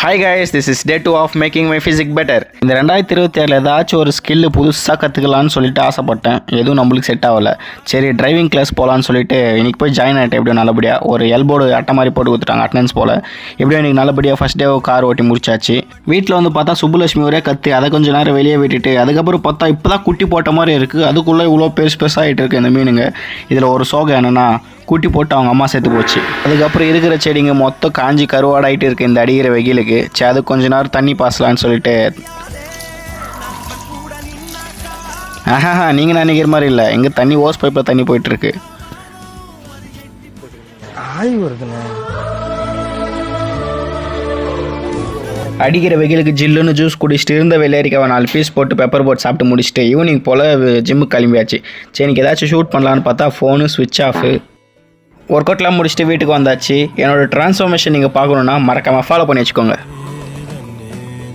Hi guys, this is day 2 of making my physics better. இந்த 2026 ஏதாச்சும் ஒரு skill புதுசாக கற்றுக்கலான்னு சொல்லிட்டு ஆசைப்பட்டேன். எதுவும் நம்மளுக்கு செட் ஆகலை. சரி டிரைவிங் கிளாஸ் போகலான்னு சொல்லிட்டு இன்றைக்கி போய் ஜாயின் ஆகிட்டேன். எப்படியும் நல்லபடியாக ஒரு எல்போர்டு அட்டை மாதிரி போட்டு கொடுத்துட்டாங்க அட்டனன்ஸ் போல். எப்படியும் இன்றைக்கி நல்லபடியாக ஃபஸ்ட் டே கார் ஓட்டி முடிச்சாச்சு. வீட்டில் வந்து பார்த்தா சுப்புலட்சுமி ஒரே கற்று அதை கொஞ்சம் நேரம் வெளியே விட்டுட்டு அதுக்கப்புறம் பார்த்தா இப்போ தான் குட்டி போட்ட மாதிரி இருக்குது. அதுக்குள்ளே இவ்வளோ பெருசாகிட்டு இருக்குது இந்த மீனுங்க. இதில் ஒரு சோகம் என்னென்னா கூட்டி போட்டு அவங்க அம்மா சேர்த்து போச்சு. அதுக்கப்புறம் இருக்கிற செடிங்க மொத்தம் காஞ்சி கருவாடாயிட்டு இருக்குது இந்த அடிக்கிற வெயிலுக்கு. சரி அது கொஞ்ச நேரம் தண்ணி பாசலான்னு சொல்லிட்டு நீங்கள் நினைக்கிற மாதிரி இல்லை, எங்கே தண்ணி ஓஸ் பைப்பில் தண்ணி போயிட்டுருக்கு. அடிக்கிற வெயிலுக்கு ஜில்லுன்னு ஜூஸ் குடிச்சிட்டு இருந்த வெள்ளரிக்காவை 4 பீஸ் போட்டு பெப்பர் போட்டு சாப்பிட்டு முடிச்சுட்டு ஈவினிங் போல் ஜிம்முக்கு கிளம்பியாச்சு. சரி எனக்கு ஏதாச்சும் ஷூட் பண்ணலான்னு பார்த்தா ஃபோனு ஸ்விட்ச் ஆஃபு. ஒர்க் அவுட்லாம் முடிச்சுட்டு வீட்டுக்கு வந்தாச்சு. என்னோடய ட்ரான்ஸ்ஃபார்மேஷன் நீங்கள் பார்க்கணுன்னா மறக்காமல் ஃபாலோ பண்ணி வச்சுக்கோங்க.